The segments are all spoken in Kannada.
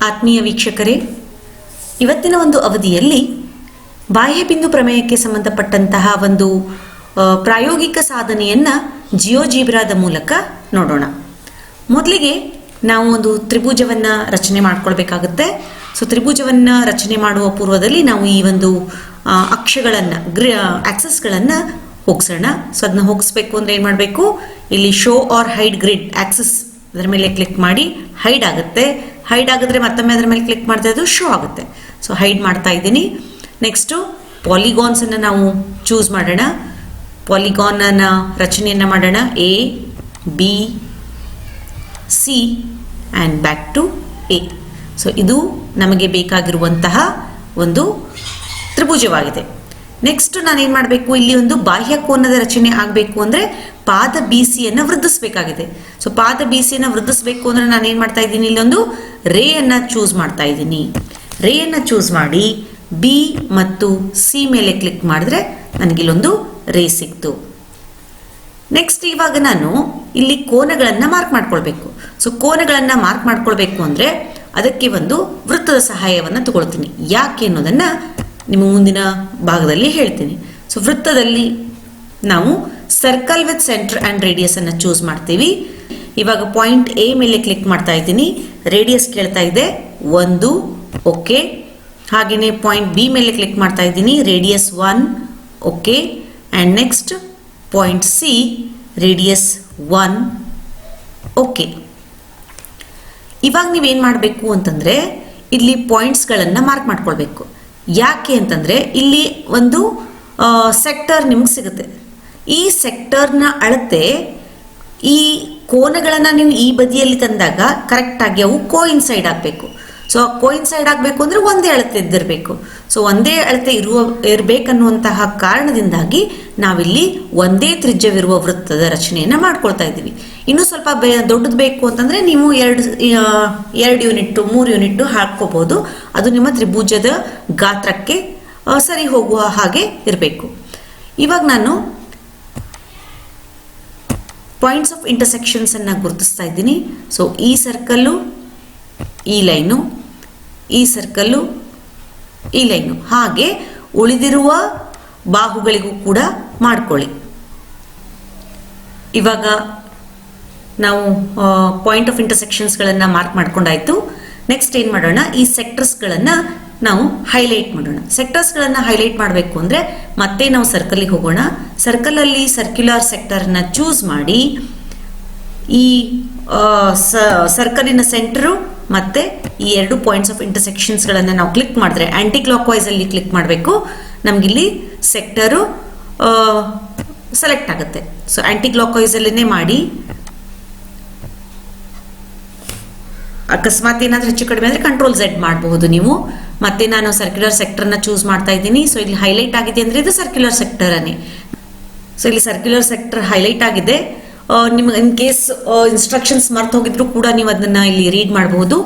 ಆತ್ಮೀಯ ವೀಕ್ಷಕರೇ, ಇವತ್ತಿನ ಒಂದು ಅವಧಿಯಲ್ಲಿ ಬಾಹ್ಯಬಿಂದು ಪ್ರಮೇಯಕ್ಕೆ ಸಂಬಂಧಪಟ್ಟಂತಹ ಒಂದು ಪ್ರಾಯೋಗಿಕ ಸಾಧನೆಯನ್ನು ಜಿಯೋಜಿಬ್ರಾದ ಮೂಲಕ ನೋಡೋಣ. ಮೊದಲಿಗೆ ನಾವು ಒಂದು ತ್ರಿಭುಜವನ್ನು ರಚನೆ ಮಾಡ್ಕೊಳ್ಬೇಕಾಗುತ್ತೆ. ಸೊ ತ್ರಿಭುಜವನ್ನು ರಚನೆ ಮಾಡುವ ಪೂರ್ವದಲ್ಲಿ ನಾವು ಈ ಒಂದು ಅಕ್ಷಗಳನ್ನು ಆಕ್ಸಸ್ಗಳನ್ನು ಹೋಗಿಸೋಣ. ಸೊ ಅದನ್ನ ಹೋಗಿಸ್ಬೇಕು ಅಂದರೆ ಏನು ಮಾಡಬೇಕು, ಇಲ್ಲಿ show or hide grid axes ಅದರ ಮೇಲೆ ಕ್ಲಿಕ್ ಮಾಡಿ ಹೈಡ್ ಆಗುತ್ತೆ. ಹೈಡ್ ಆಗಿದ್ರೆ ಮತ್ತೊಮ್ಮೆ ಅದರ ಮೇಲೆ ಕ್ಲಿಕ್ ಮಾಡಿದ್ರೆ ಅದು ಶೋ ಆಗುತ್ತೆ. ಸೊ ಹೈಡ್ ಮಾಡ್ತಾ ಇದ್ದೀನಿ. ನೆಕ್ಸ್ಟು ಪಾಲಿಗಾನ್ಸನ್ನು ನಾವು ಚೂಸ್ ಮಾಡೋಣ. ಪಾಲಿಗಾನ್ನ ರಚನೆಯನ್ನು ಮಾಡೋಣ. A B C and back to A. So ಇದು ನಮಗೆ ಬೇಕಾಗಿರುವಂತಹ ಒಂದು ತ್ರಿಭುಜವಾಗಿದೆ. ನೆಕ್ಸ್ಟ್ ನಾನೇನು ಮಾಡಬೇಕು, ಇಲ್ಲಿ ಒಂದು ಬಾಹ್ಯ ಕೋನದ ರಚನೆ ಆಗಬೇಕು ಅಂದರೆ ಪಾದ ಬಿ ಸಿಯನ್ನು ವೃದ್ಧಿಸಬೇಕಾಗಿದೆ. ಸೊ ಪಾದ ಬಿ ಸಿಯನ್ನು ವೃದ್ಧಿಸಬೇಕು ಅಂದರೆ ನಾನೇನು ಮಾಡ್ತಾ ಇದ್ದೀನಿ, ಇಲ್ಲೊಂದು ರೇಯನ್ನು ಚೂಸ್ ಮಾಡ್ತಾ ಇದ್ದೀನಿ. ರೇಯನ್ನು ಚೂಸ್ ಮಾಡಿ ಬಿ ಮತ್ತು ಸಿ ಮೇಲೆ ಕ್ಲಿಕ್ ಮಾಡಿದ್ರೆ ನನಗಿಲ್ಲೊಂದು ರೇ ಸಿಕ್ತು. ನೆಕ್ಸ್ಟ್ ಇವಾಗ ನಾನು ಇಲ್ಲಿ ಕೋನಗಳನ್ನು ಮಾರ್ಕ್ ಮಾಡ್ಕೊಳ್ಬೇಕು. ಸೊ ಕೋನಗಳನ್ನು ಮಾರ್ಕ್ ಮಾಡ್ಕೊಳ್ಬೇಕು ಅಂದರೆ ಅದಕ್ಕೆ ಒಂದು ವೃತ್ತದ ಸಹಾಯವನ್ನು ತಗೊಳ್ತೀನಿ. ಯಾಕೆ ಅನ್ನೋದನ್ನು ನಿಮ್ಮ ಮುಂದಿನ ಭಾಗದಲ್ಲಿ ಹೇಳ್ತೀನಿ. ಸೊ ವೃತ್ತದಲ್ಲಿ ನಾವು circle with centre and radius ಅನ್ನು ಚೂಸ್ ಮಾಡ್ತೀವಿ. ಇವಾಗ ಪಾಯಿಂಟ್ ಎ ಮೇಲೆ ಕ್ಲಿಕ್ ಮಾಡ್ತಾ ಇದ್ದೀನಿ. ರೇಡಿಯಸ್ ಕೇಳ್ತಾ ಇದೆ 1, ಓಕೆ. ಹಾಗೆಯೇ ಪಾಯಿಂಟ್ ಬಿ ಮೇಲೆ ಕ್ಲಿಕ್ ಮಾಡ್ತಾ ಇದ್ದೀನಿ. Radius 1, okay. And next point C radius 1, okay. ಇವಾಗ ನೀವೇನು ಮಾಡಬೇಕು ಅಂತಂದರೆ ಇಲ್ಲಿ ಪಾಯಿಂಟ್ಸ್ಗಳನ್ನು ಮಾರ್ಕ್ ಮಾಡ್ಕೊಳ್ಬೇಕು. ಯಾಕೆ ಅಂತಂದರೆ ಇಲ್ಲಿ ಒಂದು ಸೆಕ್ಟರ್ ನಿಮ್ಗೆ ಸಿಗುತ್ತೆ. ಈ ಸೆಕ್ಟರ್ನ ಅಳತೆ ಈ ಕೋನಗಳನ್ನು ನೀವು ಈ ಬದಿಯಲ್ಲಿ ತಂದಾಗ ಕರೆಕ್ಟಾಗಿ ಅವು ಕೋಇನ್ಸೈಡ್ ಆಗಬೇಕು. ಸೊ ಕೋಇನ್ಸೈಡ್ ಆಗಬೇಕು ಅಂದರೆ ಒಂದೇ ಅಳತೆ ಇದ್ದಿರಬೇಕು. ಸೊ ಒಂದೇ ಅಳತೆ ಇರಬೇಕನ್ನುವಂತಹ ಕಾರಣದಿಂದಾಗಿ ನಾವಿಲ್ಲಿ ಒಂದೇ ತ್ರಿಜ್ಯವಿರುವ ವೃತ್ತದ ರಚನೆಯನ್ನು ಮಾಡ್ಕೊಳ್ತಾ ಇದ್ದೀವಿ. ಇನ್ನೂ ಸ್ವಲ್ಪ ದೊಡ್ಡದು ಬೇಕು ಅಂತಂದರೆ ನೀವು 2 ಯೂನಿಟ್ಟು 3 ಯೂನಿಟ್ಟು ಹಾಕ್ಕೋಬೋದು. ಅದು ನಿಮ್ಮ ತ್ರಿಭುಜದ ಗಾತ್ರಕ್ಕೆ ಸರಿ ಹೋಗುವ ಹಾಗೆ ಇರಬೇಕು. ಇವಾಗ ನಾನು ಪಾಯಿಂಟ್ಸ್ ಆಫ್ ಇಂಟರ್ಸೆಕ್ಷನ್ಸನ್ನು ಗುರುತಿಸ್ತಾ ಇದ್ದೀನಿ. ಸೊ ಈ ಸರ್ಕಲ್ಲು, ಈ ಲೈನು, ಈ ಸರ್ಕಲ್ಲು, ಈ ಲೈನು, ಹಾಗೆ ಉಳಿದಿರುವ ಬಾಹುಗಳಿಗೂ ಕೂಡ ಮಾಡ್ಕೊಳ್ಳಿ. ಇವಾಗ ನಾವು ಪಾಯಿಂಟ್ ಆಫ್ ಇಂಟರ್ಸೆಕ್ಷನ್ಸ್ಗಳನ್ನು ಮಾರ್ಕ್ ಮಾಡ್ಕೊಂಡಾಯ್ತು. ನೆಕ್ಸ್ಟ್ ಏನು ಮಾಡೋಣ, ಈ ಸೆಕ್ಟರ್ಸ್ಗಳನ್ನು ನಾವು ಹೈಲೈಟ್ ಮಾಡೋಣ. ಸೆಕ್ಟರ್ಸ್ಗಳನ್ನು ಹೈಲೈಟ್ ಮಾಡಬೇಕು ಅಂದರೆ ಮತ್ತೆ ನಾವು ಸರ್ಕಲ್ಲಿಗೆ ಹೋಗೋಣ. ಸರ್ಕಲಲ್ಲಿ ಸರ್ಕ್ಯುಲರ್ ಸೆಕ್ಟರ್ನ ಚೂಸ್ ಮಾಡಿ ಈ ಸರ್ಕಲಿನ ಸೆಂಟರು ಮತ್ತು ಈ 2 ಪಾಯಿಂಟ್ಸ್ ಆಫ್ ಇಂಟರ್ಸೆಕ್ಷನ್ಸ್ಗಳನ್ನು ನಾವು ಕ್ಲಿಕ್ ಮಾಡಿದ್ರೆ ಆ್ಯಂಟಿ ಕ್ಲಾಕ್ ವೈಸಲ್ಲಿ ಕ್ಲಿಕ್ ಮಾಡಬೇಕು. ನಮಗಿಲ್ಲಿ ಸೆಕ್ಟರು ಸೆಲೆಕ್ಟ್ ಆಗುತ್ತೆ. ಸೊ ಆ್ಯಂಟಿ ಕ್ಲಾಕ್ ವೈಸಲ್ಲೇ ಮಾಡಿ. ಅಕಸ್ಮಾತ್ ಏನಾದರೂ ಹೆಚ್ಚು ಕಡಿಮೆ ಅಂದರೆ ಕಂಟ್ರೋಲ್ Z ಮಾಡಬಹುದು ನೀವು. ಮತ್ತೆ ನಾನು ಸರ್ಕ್ಯುಲರ್ ಸೆಕ್ಟರ್ನ ಚೂಸ್ ಮಾಡ್ತಾ ಇದ್ದೀನಿ. ಸೊ ಇಲ್ಲಿ ಹೈಲೈಟ್ ಆಗಿದೆ ಅಂದರೆ ಇದು ಸರ್ಕ್ಯುಲರ್ ಸೆಕ್ಟರನ್ನೇ. ಸೊ ಇಲ್ಲಿ ಸರ್ಕ್ಯುಲರ್ ಸೆಕ್ಟರ್ ಹೈಲೈಟ್ ಆಗಿದೆ. ನಿಮ್ಗೆ ಇನ್ ಕೇಸ್ ಇನ್ಸ್ಟ್ರಕ್ಷನ್ಸ್ ಮರ್ತು ಹೋಗಿದ್ರು ಕೂಡ ನೀವು ಅದನ್ನು ಇಲ್ಲಿ ರೀಡ್ ಮಾಡಬಹುದು.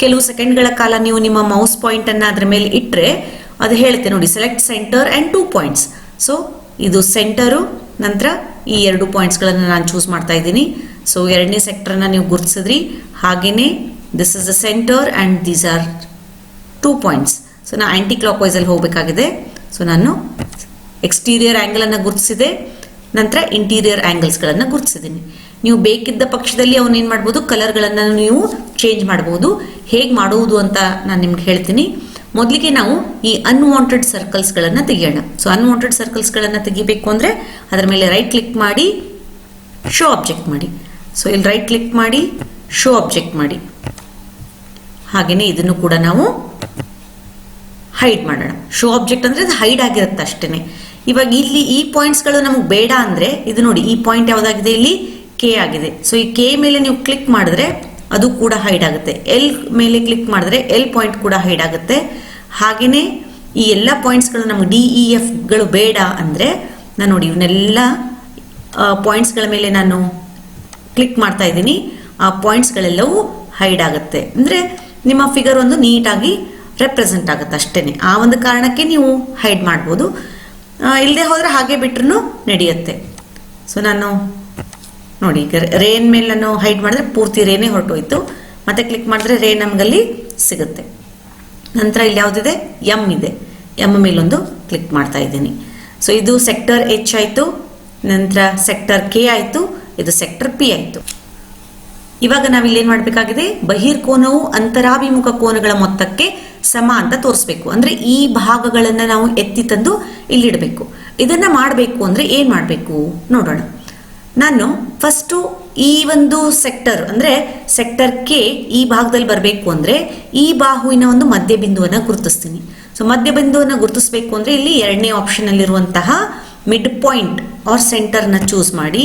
ಕೆಲವು ಸೆಕೆಂಡ್ಗಳ ಕಾಲ ನೀವು ನಿಮ್ಮ ಮೌಸ್ ಪಾಯಿಂಟನ್ನು ಅದರ ಮೇಲೆ ಇಟ್ಟರೆ ಅದು ಹೇಳುತ್ತೆ ನೋಡಿ, select centre and 2 points. So ಇದು ಸೆಂಟರು, ನಂತರ ಈ 2 ಪಾಯಿಂಟ್ಸ್ಗಳನ್ನು ನಾನು ಚೂಸ್ ಮಾಡ್ತಾ ಇದ್ದೀನಿ. ಸೊ 2ನೇ ಸೆಕ್ಟರ್ನ ನೀವು ಗುರುತಿಸಿದ್ರಿ. ಹಾಗೆಯೇ this is the centre and these are 2 points. So ನಾನು ಆ್ಯಂಟಿ ಕ್ಲಾಕ್ ವೈಸಲ್ಲಿ ಹೋಗಬೇಕಾಗಿದೆ. ಸೊ ನಾನು ಎಕ್ಸ್ಟೀರಿಯರ್ ಆ್ಯಂಗಲನ್ನು ಗುರುತಿಸಿದೆ, ನಂತರ ಇಂಟೀರಿಯರ್ ಆ್ಯಂಗಲ್ಸ್ಗಳನ್ನು ಗುರುತಿಸಿದ್ದೀನಿ. ನೀವು ಬೇಕಿದ್ದ ಪಕ್ಷದಲ್ಲಿ ಅವನೇನು ಮಾಡ್ಬೋದು, ಕಲರ್ಗಳನ್ನು ನೀವು ಚೇಂಜ್ ಮಾಡ್ಬೋದು. ಹೇಗೆ ಮಾಡುವುದು ಅಂತ ನಾನು ನಿಮ್ಗೆ ಹೇಳ್ತೀನಿ. ಮೊದಲಿಗೆ ನಾವು ಈ ಅನ್ವಾಂಟೆಡ್ ಸರ್ಕಲ್ಸ್ಗಳನ್ನು ತೆಗಿಯೋಣ. ಸೊ ಅನ್ವಾಂಟೆಡ್ ಸರ್ಕಲ್ಸ್ಗಳನ್ನು ತೆಗಿಬೇಕು ಅಂದರೆ ಅದರ ಮೇಲೆ ರೈಟ್ ಕ್ಲಿಕ್ ಮಾಡಿ ಶೋ ಆಬ್ಜೆಕ್ಟ್ ಮಾಡಿ. ಸೊ ಇಲ್ಲಿ ರೈಟ್ ಕ್ಲಿಕ್ ಮಾಡಿ ಶೋ ಆಬ್ಜೆಕ್ಟ್ ಮಾಡಿ. ಹಾಗೆಯೇ ಇದನ್ನು ಕೂಡ ನಾವು ಹೈಡ್ ಮಾಡೋಣ. ಶೋ ಆಬ್ಜೆಕ್ಟ್ ಅಂದರೆ ಅದು ಹೈಡ್ ಆಗಿರುತ್ತೆ ಅಷ್ಟೇ. ಇವಾಗ ಇಲ್ಲಿ ಈ ಪಾಯಿಂಟ್ಸ್ಗಳು ನಮಗೆ ಬೇಡ ಅಂದರೆ ಇದು ನೋಡಿ, ಈ ಪಾಯಿಂಟ್ ಯಾವುದಾಗಿದೆ, ಇಲ್ಲಿ ಕೆ ಆಗಿದೆ. ಸೊ ಈ ಕೆ ಮೇಲೆ ನೀವು ಕ್ಲಿಕ್ ಮಾಡಿದ್ರೆ ಅದು ಕೂಡ ಹೈಡ್ ಆಗುತ್ತೆ. ಎಲ್ ಮೇಲೆ ಕ್ಲಿಕ್ ಮಾಡಿದ್ರೆ ಎಲ್ ಪಾಯಿಂಟ್ ಕೂಡ ಹೈಡ್ ಆಗುತ್ತೆ. ಹಾಗೆಯೇ ಈ ಎಲ್ಲ ಪಾಯಿಂಟ್ಸ್ಗಳು ನಮಗೆ DEFಗಳು ಬೇಡ ಅಂದರೆ ನಾನು ನೋಡಿ ಇವನ್ನೆಲ್ಲ ಪಾಯಿಂಟ್ಸ್ಗಳ ಮೇಲೆ ನಾನು ಕ್ಲಿಕ್ ಮಾಡ್ತಾ ಇದ್ದೀನಿ. ಆ ಪಾಯಿಂಟ್ಸ್ಗಳೆಲ್ಲವೂ ಹೈಡ್ ಆಗುತ್ತೆ. ಅಂದರೆ ನಿಮ್ಮ ಫಿಗರ್ ಒಂದು ನೀಟಾಗಿ ರೆಪ್ರೆಸೆಂಟ್ ಆಗುತ್ತೆ ಅಷ್ಟೇ. ಆ ಒಂದು ಕಾರಣಕ್ಕೆ ನೀವು ಹೈಡ್ ಮಾಡ್ಬೋದು. ಇಲ್ಲದೆ ಹೋದರೆ ಹಾಗೆ ಬಿಟ್ಟರು ನಡೆಯುತ್ತೆ. ಸೊ ನಾನು ನೋಡಿ ಈಗ ರೇನ್ ಮೇಲೆ ನಾನು ಹೈಡ್ ಮಾಡಿದ್ರೆ ಪೂರ್ತಿ ರೇನೇ ಹೊರಟೋಯ್ತು. ಮತ್ತೆ ಕ್ಲಿಕ್ ಮಾಡಿದ್ರೆ ರೇ ನಮಗಲ್ಲಿ ಸಿಗುತ್ತೆ. ನಂತರ ಇಲ್ಲಿ ಯಾವುದಿದೆ, ಎಮ್ ಇದೆ. ಎಮ್ ಮೇಲೊಂದು ಕ್ಲಿಕ್ ಮಾಡ್ತಾ ಇದ್ದೀನಿ. ಸೊ ಇದು ಸೆಕ್ಟರ್ ಎಚ್ ಆಯಿತು, ನಂತರ ಸೆಕ್ಟರ್ ಕೆ ಆಯಿತು, ಇದು ಸೆಕ್ಟರ್ ಪಿ ಆಯಿತು. ಇವಾಗ ನಾವಿಲ್ಲಿ ಏನು ಮಾಡಬೇಕಾಗಿದೆ, ಬಹಿರ್ಕೋನವು ಅಂತರಾಭಿಮುಖ ಕೋನಗಳ ಮೊತ್ತಕ್ಕೆ ಸಮ ಅಂತ ತೋರಿಸ್ಬೇಕು. ಅಂದರೆ ಈ ಭಾಗಗಳನ್ನು ನಾವು ಎತ್ತಿ ತಂದು ಇಲ್ಲಿಡಬೇಕು. ಇದನ್ನು ಮಾಡಬೇಕು ಅಂದರೆ ಏನು ಮಾಡಬೇಕು ನೋಡೋಣ. ನಾನು ಫಸ್ಟು ಈ ಒಂದು ಸೆಕ್ಟರ್ ಅಂದರೆ ಸೆಕ್ಟರ್ ಕೆ ಈ ಭಾಗದಲ್ಲಿ ಬರಬೇಕು ಅಂದರೆ ಈ ಬಾಹುವಿನ ಒಂದು ಮಧ್ಯಬಿಂದುವನ್ನು ಗುರುತಿಸ್ತೀನಿ. ಸೊ ಮಧ್ಯಬಿಂದುವನ್ನು ಗುರುತಿಸಬೇಕು ಅಂದರೆ ಇಲ್ಲಿ ಎರಡನೇ ಆಪ್ಷನಲ್ಲಿರುವಂತಹ ಮಿಡ್ ಪಾಯಿಂಟ್ ಆರ್ ಸೆಂಟರ್ನ ಚೂಸ್ ಮಾಡಿ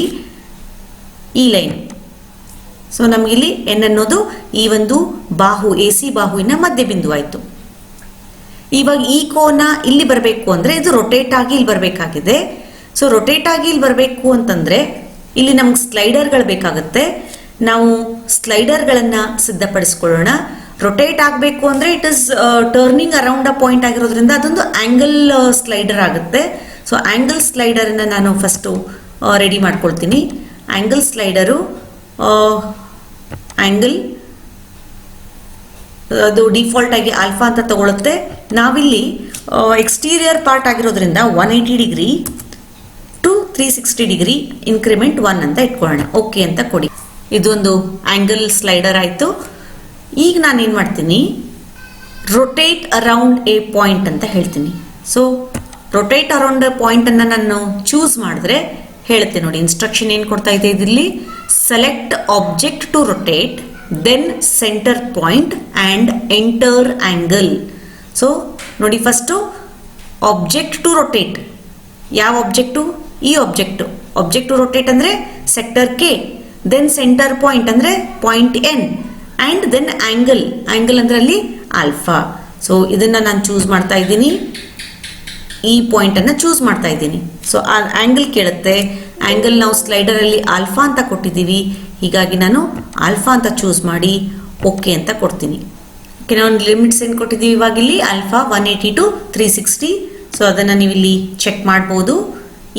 ಈ ಲೈನ್. ಸೊ ನಮಗಿಲ್ಲಿ ಎನ್ ಅನ್ನೋದು ಈ ಒಂದು ಬಾಹು ಎ ಸಿ ಬಾಹುವಿನ ಮಧ್ಯಬಿಂದು ಆಯಿತು. ಇವಾಗ ಈ ಕೋನ ಇಲ್ಲಿ ಬರಬೇಕು ಅಂದರೆ ಇದು ರೊಟೇಟ್ ಆಗಿ ಇಲ್ಲಿ ಬರಬೇಕಾಗಿದೆ. ಸೊ ರೊಟೇಟ್ ಆಗಿ ಇಲ್ಲಿ ಬರಬೇಕು ಅಂತಂದರೆ ಇಲ್ಲಿ ನಮ್ಗೆ ಸ್ಲೈಡರ್ಗಳು ಬೇಕಾಗುತ್ತೆ. ನಾವು ಸ್ಲೈಡರ್ಗಳನ್ನು ಸಿದ್ಧಪಡಿಸ್ಕೊಳ್ಳೋಣ. ರೊಟೇಟ್ ಆಗಬೇಕು ಅಂದರೆ it is turning around a point ಆಗಿರೋದ್ರಿಂದ ಅದೊಂದು ಆ್ಯಂಗಲ್ ಸ್ಲೈಡರ್ ಆಗುತ್ತೆ. ಸೊ ಆ್ಯಂಗಲ್ ಸ್ಲೈಡರನ್ನು ನಾನು ಫಸ್ಟು ರೆಡಿ ಮಾಡ್ಕೊಳ್ತೀನಿ. ಆ್ಯಂಗಲ್ ಸ್ಲೈಡರು ಆ್ಯಂಗಲ್ ಅದು ಡಿಫಾಲ್ಟ್ ಆಗಿ ಆಲ್ಫಾ ಅಂತ ತಗೊಳುತ್ತೆ. ನಾವಿಲ್ಲಿ ಎಕ್ಸ್ಟೀರಿಯರ್ ಪಾರ್ಟ್ ಆಗಿರೋದ್ರಿಂದ 180 ಡಿಗ್ರಿ ಟು 360 ಡಿಗ್ರಿ ಇನ್ಕ್ರಿಮೆಂಟ್ 1 ಅಂತ ಇಟ್ಕೊಳ್ಳೋಣ. ಓಕೆ ಅಂತ ಕೊಡಿ. ಇದೊಂದು ಆ್ಯಂಗಲ್ ಸ್ಲೈಡರ್ ಆಯಿತು. ಈಗ ನಾನೇನು ಮಾಡ್ತೀನಿ, ರೊಟೇಟ್ ಅರೌಂಡ್ ಎ ಪಾಯಿಂಟ್ ಅಂತ ಹೇಳ್ತೀನಿ. ಸೊ ರೊಟೇಟ್ ಅರೌಂಡ್ ಎ ಪಾಯಿಂಟನ್ನು ನಾನು ಚೂಸ್ ಮಾಡಿದ್ರೆ ಹೇಳುತ್ತೆ ನೋಡಿ. ಇನ್ಸ್ಟ್ರಕ್ಷನ್ ಏನು ಕೊಡ್ತಾ ಇದೆ ಇದರಲ್ಲಿ, select object to rotate then center point and enter angle. So ನೋಡಿ, ಫಸ್ಟು ಆಬ್ಜೆಕ್ಟ್ ಟು ರೊಟೇಟ್. ಯಾವ ಆಬ್ಜೆಕ್ಟು? ಈ ಆಬ್ಜೆಕ್ಟು. ಆಬ್ಜೆಕ್ಟ್ ಟು ರೊಟೇಟ್ ಅಂದರೆ sector K, then center point ಅಂದರೆ point N, and then angle. Angle ಅಂದರೆ ಅಲ್ಲಿ ಆಲ್ಫಾ. ಸೊ ಇದನ್ನು ನಾನು ಚೂಸ್ ಮಾಡ್ತಾ ಇದ್ದೀನಿ, ಈ ಪಾಯಿಂಟನ್ನು ಚೂಸ್ ಮಾಡ್ತಾ ಇದ್ದೀನಿ. ಸೊ ಆ ಆ್ಯಂಗಲ್ ಕೇಳುತ್ತೆ. ಆ್ಯಂಗಲ್ ನಾವು ಸ್ಲೈಡರಲ್ಲಿ ಆಲ್ಫಾ ಅಂತ ಕೊಟ್ಟಿದ್ದೀವಿ, ಹೀಗಾಗಿ ನಾನು ಆಲ್ಫಾ ಅಂತ ಚೂಸ್ ಮಾಡಿ ಓಕೆ ಅಂತ ಕೊಡ್ತೀನಿ. ಓಕೆ, ನಾವು ಲಿಮಿಟ್ಸ್ ಏನು ಕೊಟ್ಟಿದ್ದೀವಿ ಇವಾಗ ಇಲ್ಲಿ, ಆಲ್ಫಾ 180 ಟು 360. ಸೊ ಅದನ್ನು ನೀವು ಇಲ್ಲಿ ಚೆಕ್ ಮಾಡ್ಬೋದು.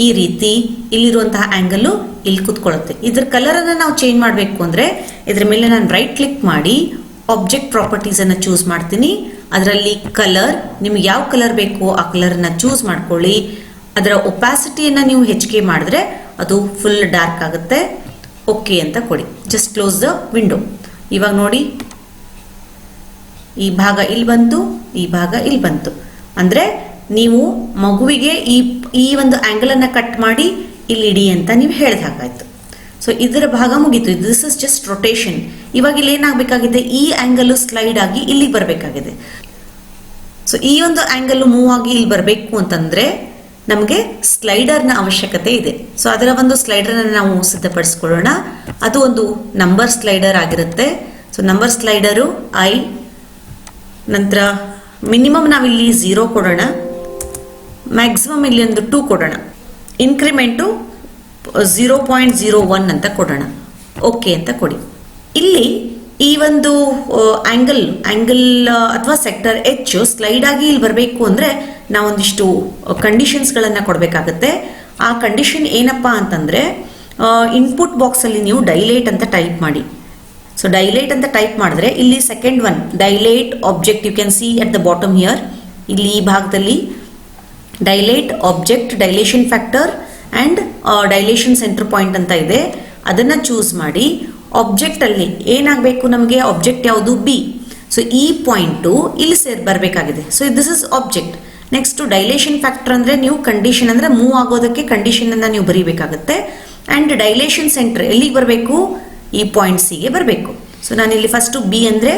ಈ ರೀತಿ ಇಲ್ಲಿರುವಂತಹ ಆ್ಯಂಗಲ್ಲು ಇಲ್ಲಿ ಕೂತ್ಕೊಳ್ಳುತ್ತೆ. ಇದ್ರ ಕಲರನ್ನು ನಾವು ಚೇಂಜ್ ಮಾಡಬೇಕು ಅಂದರೆ ಇದ್ರ ಮೇಲೆ ನಾನು ರೈಟ್ ಕ್ಲಿಕ್ ಮಾಡಿ ಆಬ್ಜೆಕ್ಟ್ ಪ್ರಾಪರ್ಟೀಸನ್ನು ಚೂಸ್ ಮಾಡ್ತೀನಿ. ಅದರಲ್ಲಿ ಕಲರ್, ನಿಮ್ಗೆ ಯಾವ ಕಲರ್ ಬೇಕೋ ಆ ಕಲರನ್ನು ಚೂಸ್ ಮಾಡ್ಕೊಳ್ಳಿ. ಅದರ ಒಪಾಸಿಟಿಯನ್ನು ನೀವು ಹೆಚ್ಚಿಗೆ ಮಾಡಿದ್ರೆ ಅದು ಫುಲ್ ಡಾರ್ಕ್ ಆಗುತ್ತೆ. ಓಕೆ ಅಂತ ಕೊಡಿ. Just close the window. ಇವಾಗ ನೋಡಿ, ಈ ಭಾಗ ಇಲ್ಲಿ ಬಂತು, ಈ ಭಾಗ ಇಲ್ಲಿ ಬಂತು. ಅಂದರೆ ನೀವು ಮಗುವಿಗೆ ಈ ಒಂದು ಆ್ಯಂಗಲನ್ನು ಕಟ್ ಮಾಡಿ ಇಲ್ಲಿ ಇಡಿ ಅಂತ ನೀವು ಹೇಳಿದ ಹಾಗಾಯಿತು. ಸೊ ಇದರ ಭಾಗ ಮುಗೀತು. This is just rotation. ಇವಾಗ ಇಲ್ಲಿ ಏನಾಗಬೇಕಾಗಿದೆ, ಈ ಆ್ಯಂಗಲ್ಲು ಸ್ಲೈಡ್ ಆಗಿ ಇಲ್ಲಿಗೆ ಬರಬೇಕಾಗಿದೆ. ಸೊ ಈ ಒಂದು ಆ್ಯಂಗಲ್ಲು ಮೂವ್ ಆಗಿ ಇಲ್ಲಿ ಬರಬೇಕು ಅಂತಂದರೆ ನಮಗೆ ಸ್ಲೈಡರ್ನ ಅವಶ್ಯಕತೆ ಇದೆ. ಸೊ ಅದರ ಒಂದು ಸ್ಲೈಡರನ್ನು ನಾವು ಸಿದ್ಧಪಡಿಸ್ಕೊಳ್ಳೋಣ. ಅದು ಒಂದು ನಂಬರ್ ಸ್ಲೈಡರ್ ಆಗಿರುತ್ತೆ. ಸೊ ನಂಬರ್ ಸ್ಲೈಡರು ಐ, ನಂತರ ಮಿನಿಮಮ್ ನಾವಿಲ್ಲಿ 0 ಕೊಡೋಣ, ಮ್ಯಾಕ್ಸಿಮಮ್ ಇಲ್ಲಿ ಒಂದು 2 ಕೊಡೋಣ, ಇನ್ಕ್ರಿಮೆಂಟು 0.01 ಅಂತ ಕೊಡೋಣ. ಓಕೆ ಅಂತ ಕೊಡಿ. ಇಲ್ಲಿ ಈ ಒಂದು ಆ್ಯಂಗಲ್ ಅಥವಾ ಸೆಕ್ಟರ್ ಎಚ್ ಸ್ಲೈಡ್ ಆಗಿ ಇಲ್ಲಿ ಬರಬೇಕು ಅಂದರೆ ನಾವೊಂದಿಷ್ಟು ಕಂಡೀಷನ್ಸ್ಗಳನ್ನು ಕೊಡಬೇಕಾಗತ್ತೆ. ಆ ಕಂಡೀಷನ್ ಏನಪ್ಪ ಅಂತಂದರೆ, ಇನ್ಪುಟ್ ಬಾಕ್ಸಲ್ಲಿ ನೀವು ಡೈಲೇಟ್ ಅಂತ ಟೈಪ್ ಮಾಡಿ. ಸೊ ಡೈಲೇಟ್ ಅಂತ ಟೈಪ್ ಮಾಡಿದ್ರೆ ಇಲ್ಲಿ second one dilate object, you can see at the bottom here. ಇಲ್ಲಿ ಈ ಭಾಗದಲ್ಲಿ dilate object, dilation factor and dilation centre point ಅಂತ ಇದೆ. ಅದನ್ನು ಚೂಸ್ ಮಾಡಿ. ಆಬ್ಜೆಕ್ಟಲ್ಲಿ ಏನಾಗಬೇಕು ನಮಗೆ, ಆಬ್ಜೆಕ್ಟ್ ಯಾವುದು, ಬಿ. ಸೊ ಈ ಪಾಯಿಂಟು ಇಲ್ಲಿ ಬರಬೇಕಾಗಿದೆ. So this is object. Next dilation factor ಅಂದರೆ ನೀವು ಕಂಡೀಷನ್ ಅಂದರೆ ಮೂವ್ ಆಗೋದಕ್ಕೆ ಕಂಡೀಷನನ್ನು ನೀವು ಬರೀಬೇಕಾಗುತ್ತೆ. ಆ್ಯಂಡ್ ಡೈಲೇಷನ್ ಸೆಂಟರ್ ಎಲ್ಲಿಗೆ ಬರಬೇಕು, ಈ ಪಾಯಿಂಟ್ ಸಿಗೆ ಬರಬೇಕು. ಸೊ ನಾನಿಲ್ಲಿ ಫಸ್ಟು ಬಿ ಅಂದರೆ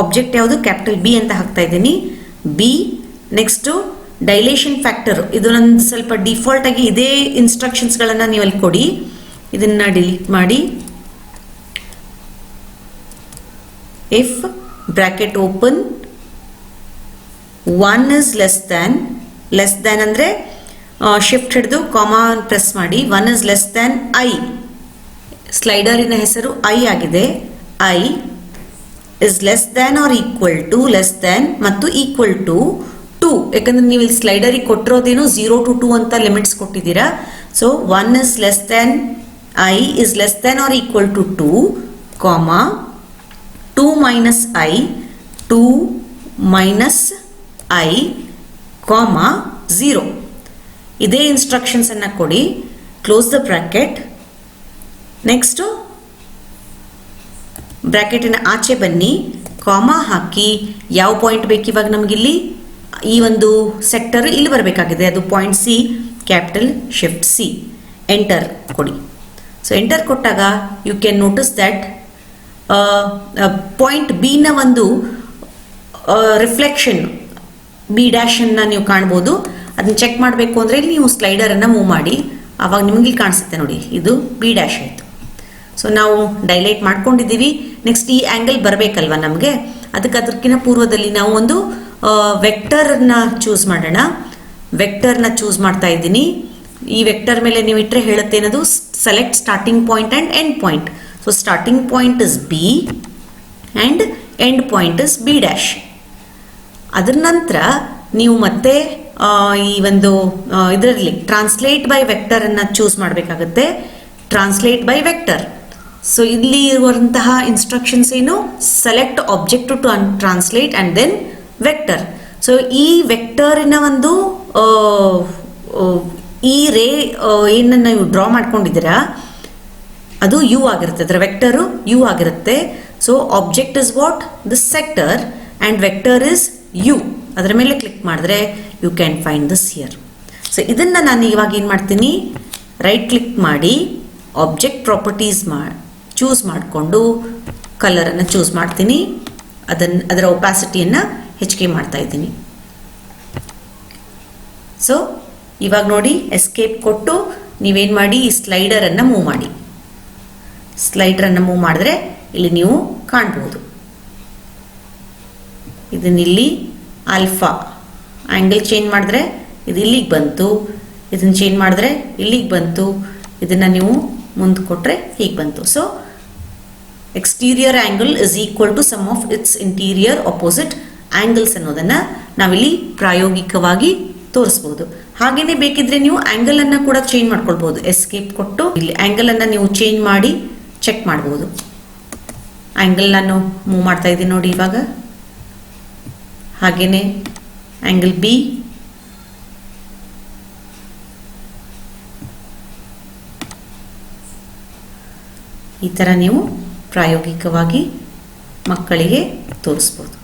ಆಬ್ಜೆಕ್ಟ್ ಯಾವುದು, ಕ್ಯಾಪಿಟಲ್ ಬಿ ಅಂತ ಹಾಕ್ತಾ ಇದ್ದೀನಿ, ಬಿ. ನೆಕ್ಸ್ಟು ಡೈಲೇಷನ್ ಫ್ಯಾಕ್ಟರ್, ಇದು ನನ್ನ ಸ್ವಲ್ಪ ಡಿಫಾಲ್ಟಾಗಿ ಇದೇ ಇನ್ಸ್ಟ್ರಕ್ಷನ್ಸ್ಗಳನ್ನು ನೀವು ಅಲ್ಲಿ ಕೊಡಿ. ಇದನ್ನು ಡಿಲೀಟ್ ಮಾಡಿ. If bracket open 1 is less than ಅಂದರೆ ಶಿಫ್ಟ್ ಹಿಡಿದು ಕಾಮಾ ಪ್ರೆಸ್ ಮಾಡಿ. 1 is less than I, ಸ್ಲೈಡರಿನ ಹೆಸರು ಐ ಆಗಿದೆ. I is less than or equal to, less than ಮತ್ತು equal to 2. ಯಾಕಂದ್ರೆ ನೀವು ಇಲ್ಲಿ ಸ್ಲೈಡರಿಗೆ ಕೊಟ್ಟಿರೋದೇನು 0 to 2 ಅಂತ ಲಿಮಿಟ್ಸ್ ಕೊಟ್ಟಿದ್ದೀರಾ. So 1 is less than I is less than or equal to 2, comma 2 minus I 2 minus I, 0. ಇದೇ ಇನ್ಸ್ಟ್ರಕ್ಷನ್ಸ್ ಅನ್ನು ಕೊಡಿ. Close the bracket. ನೆಕ್ಸ್ಟು ಬ್ರಾಕೆಟಿನ ಆಚೆ ಬನ್ನಿ, ಕಾಮಾ ಹಾಕಿ. ಯಾವ ಪಾಯಿಂಟ್ ಬೇಕು ಇವಾಗ ನಮಗಿಲ್ಲಿ? ಈ ಒಂದು ಸೆಕ್ಟರ್ ಇಲ್ಲಿ ಬರಬೇಕಾಗಿದೆ, ಅದು point C. Capital shift C, enter ಕೊಡಿ. ಸೊ ಎಂಟರ್ ಕೊಟ್ಟಾಗ you can notice that point ಬಿನ ಒಂದು ರಿಫ್ಲೆಕ್ಷನ್ ಬಿ ಡ್ಯಾಶನ್ನು ನೀವು ಕಾಣ್ಬೋದು. ಅದನ್ನ ಚೆಕ್ ಮಾಡಬೇಕು ಅಂದರೆ ಇಲ್ಲಿ ನೀವು ಸ್ಲೈಡರನ್ನು ಮೂವ್ ಮಾಡಿ, ಆವಾಗ ನಿಮಗೆ ಕಾಣಿಸುತ್ತೆ ನೋಡಿ, ಇದು ಬಿ ಡ್ಯಾಶ್ ಆಯಿತು. ಸೊ ನಾವು ಡೈಲೈಟ್ ಮಾಡ್ಕೊಂಡಿದ್ದೀವಿ. ನೆಕ್ಸ್ಟ್ ಈ ಆ್ಯಂಗಲ್ ಬರಬೇಕಲ್ವ ನಮಗೆ, ಅದಕ್ಕಿಂತ ಪೂರ್ವದಲ್ಲಿ ನಾವು ಒಂದು ವೆಕ್ಟರನ್ನು ಚೂಸ್ ಮಾಡೋಣ. ವೆಕ್ಟರ್ನ ಚೂಸ್ ಮಾಡ್ತಾ ಇದ್ದೀನಿ. ಈ ವೆಕ್ಟರ್ ಮೇಲೆ ನೀವು ಇಟ್ಟರೆ ಹೇಳುತ್ತೆ ಏನದು, select starting point and end point. So starting point is B and end point is B dash. ಅದರ ನಂತರ ನೀವು ಮತ್ತೆ ಈ ಒಂದು ಇದರಲ್ಲಿ ಟ್ರಾನ್ಸ್ಲೇಟ್ ಬೈ ವೆಕ್ಟರನ್ನು ಚೂಸ್ ಮಾಡಬೇಕಾಗುತ್ತೆ. Translate by vector. ಸೊ ಇಲ್ಲಿ ಇರುವಂತಹ ಇನ್ಸ್ಟ್ರಕ್ಷನ್ಸ್ ಏನು, select object to translate and then vector. So ಈ ವೆಕ್ಟರಿನ ಒಂದು ಈ ರೇ ಏನನ್ನು ನೀವು ಡ್ರಾ ಮಾಡ್ಕೊಂಡಿದ್ದೀರಾ ಅದು ಯು ಆಗಿರುತ್ತೆ, ಅದರ ವೆಕ್ಟರು ಯು ಆಗಿರುತ್ತೆ. So object is what, this sector, and vector is U. ಅದರ ಮೇಲೆ ಕ್ಲಿಕ್ ಮಾಡಿದ್ರೆ you can find this here. So ಇದನ್ನು ನಾನು ಇವಾಗ ಏನು ಮಾಡ್ತೀನಿ, ರೈಟ್ ಕ್ಲಿಕ್ ಮಾಡಿ ಆಬ್ಜೆಕ್ಟ್ ಪ್ರಾಪರ್ಟೀಸ್ ಚೂಸ್ ಮಾಡಿಕೊಂಡು ಕಲರನ್ನು ಚೂಸ್ ಮಾಡ್ತೀನಿ. ಅದರ ಒಪಾಸಿಟಿಯನ್ನು ಹೆಚ್ಚಿಗೆ ಮಾಡ್ತಾ ಇದ್ದೀನಿ. ಸೊ ಇವಾಗ ನೋಡಿ, ಎಸ್ಕೇಪ್ ಕೊಟ್ಟು ನೀವೇನು ಮಾಡಿ, ಈ ಸ್ಲೈಡರನ್ನು ಮೂವ್ ಮಾಡಿ. ಸ್ಲೈಡರನ್ನು ಮೂವ್ ಮಾಡಿದ್ರೆ ಇಲ್ಲಿ ನೀವು ಕಾಣ್ಬೋದು. ಇದನ್ನಿಲ್ಲಿ ಆಲ್ಫಾ ಆ್ಯಂಗಲ್ ಚೇಂಜ್ ಮಾಡಿದ್ರೆ ಇದು ಇಲ್ಲಿಗೆ ಬಂತು, ಇದನ್ನು ಚೇಂಜ್ ಮಾಡಿದ್ರೆ ಇಲ್ಲಿಗೆ ಬಂತು, ಇದನ್ನು ನೀವು ಮುಂದೆ ಕೊಟ್ಟರೆ ಹೀಗೆ ಬಂತು. So exterior angle is equal to sum of its interior opposite angles ಅನ್ನೋದನ್ನು ನಾವಿಲ್ಲಿ ಪ್ರಾಯೋಗಿಕವಾಗಿ ತೋರಿಸ್ಬೋದು. ಹಾಗೆಯೇ ಬೇಕಿದ್ರೆ ನೀವು ಆ್ಯಂಗಲನ್ನು ಕೂಡ ಚೇಂಜ್ ಮಾಡ್ಕೊಳ್ಬೋದು. ಎಸ್ಕೇಪ್ ಕೊಟ್ಟು ಇಲ್ಲಿ ಆ್ಯಂಗಲನ್ನು ನೀವು ಚೇಂಜ್ ಮಾಡಿ ಚೆಕ್ ಮಾಡ್ಬೋದು. ಆ್ಯಂಗಲ್ ನಾನು ಮೂವ್ ಮಾಡ್ತಾ ಇದ್ದೀನಿ ನೋಡಿ ಇವಾಗ. ಹಾಗೆಯೇ ಆ್ಯಂಗಲ್ ಬಿ, ಈ ಥರ ನೀವು ಪ್ರಾಯೋಗಿಕವಾಗಿ ಮಕ್ಕಳಿಗೆ ತೋರಿಸ್ಬೋದು.